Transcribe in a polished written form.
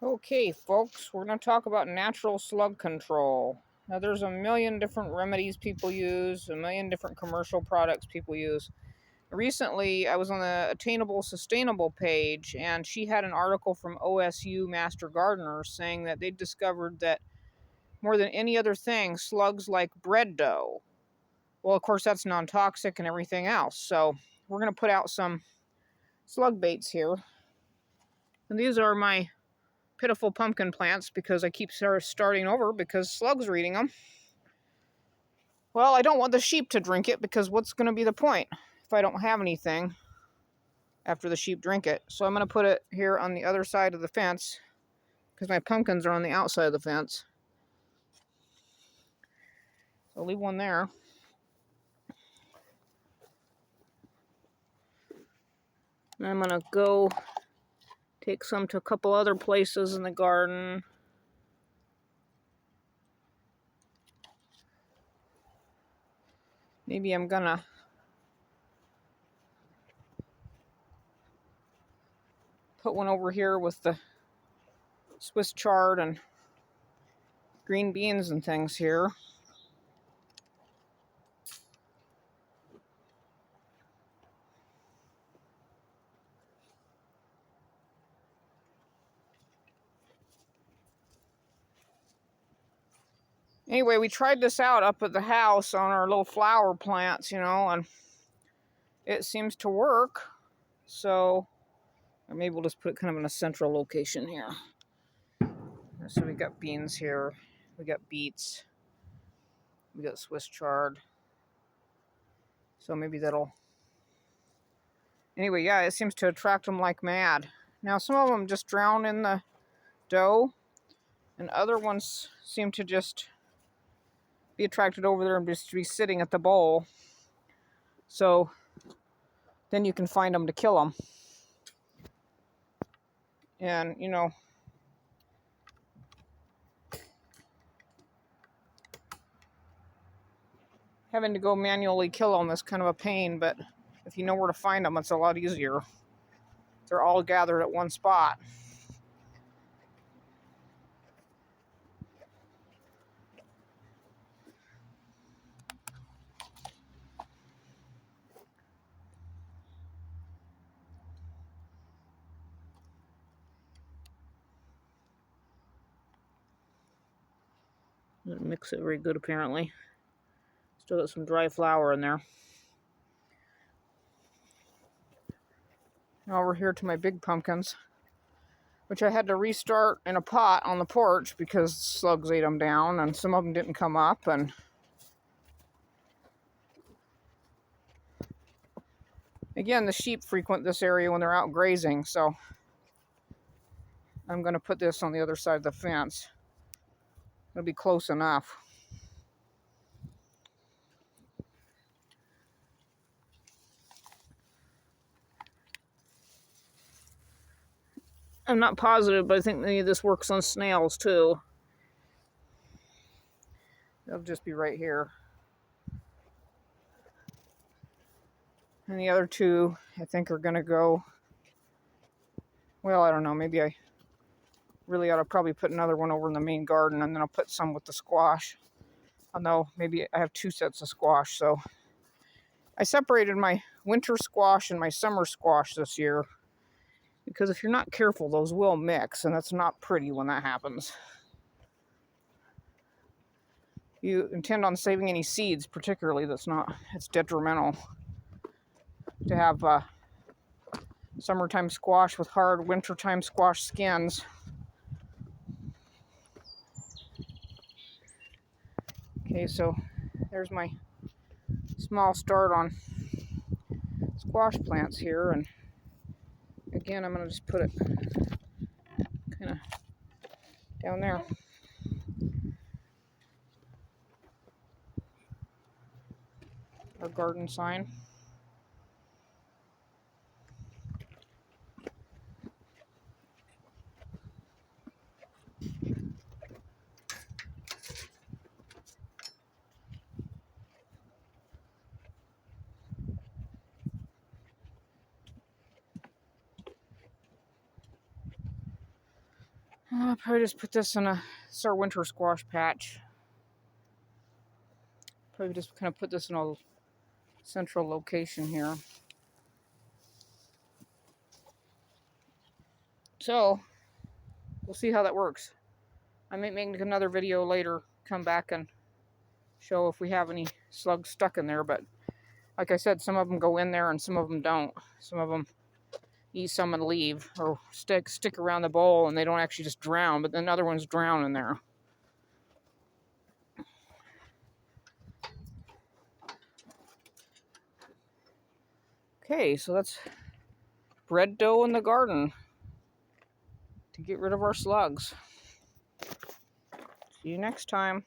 Okay, folks, we're going to talk about natural slug control. Now, there's a million different remedies people use, a million different commercial products people use. Recently, I was on the Attainable Sustainable page, and she had an article from OSU Master Gardeners saying that they discovered that more than any other thing, slugs like bread dough. Well, of course, that's non-toxic and everything else. So we're going to put out some slug baits here. And these are my pitiful pumpkin plants because I keep starting over because slugs are eating them. Well, I don't want the sheep to drink it because what's going to be the point if I don't have anything after the sheep drink it? So I'm going to put it here on the other side of the fence because my pumpkins are on the outside of the fence. So I'll leave one there. And I'm going to go take some to a couple other places in the garden. Maybe I'm going to put one over here with the Swiss chard and green beans and things here. Anyway, we tried this out up at the house on our little flower plants, and it seems to work. So, or maybe we'll just put it kind of in a central location here. So we got beans here, we got beets, we got Swiss chard. So maybe that'll... Anyway, yeah, it seems to attract them like mad. Now, some of them just drown in the dough, and other ones seem to just be attracted over there and just be sitting at the bowl. So then you can find them to kill them. And, having to go manually kill them is kind of a pain, but if you know where to find them, it's a lot easier. They're all gathered at one spot. Didn't mix it very good, apparently. Still got some dry flour in there. Now we're here to my big pumpkins, which I had to restart in a pot on the porch because slugs ate them down, and some of them didn't come up. And again, the sheep frequent this area when they're out grazing, so I'm going to put this on the other side of the fence. It'll be close enough. I'm not positive, but I think maybe this works on snails too. They'll just be right here. And the other two, I think, are going to go... Well, I don't know. Maybe I really ought to probably put another one over in the main garden, and then I'll put some with the squash. Although, maybe I have two sets of squash, so... I separated my winter squash and my summer squash this year, because if you're not careful, those will mix, and that's not pretty when that happens. You intend on saving any seeds, particularly, it's detrimental to have summertime squash with hard wintertime squash skins. Okay, so there's my small start on squash plants here, and again, I'm going to just put it kind of down there. Our garden sign. I'll probably just put this in it's our winter squash patch. Probably just kind of put this in a central location here. So, we'll see how that works. I might make another video later, come back and show if we have any slugs stuck in there, but like I said, some of them go in there and some of them don't. Some of them eat some and leave, or stick around the bowl and they don't actually just drown, but then other ones drown in there. Okay, so that's bread dough in the garden to get rid of our slugs. See you next time.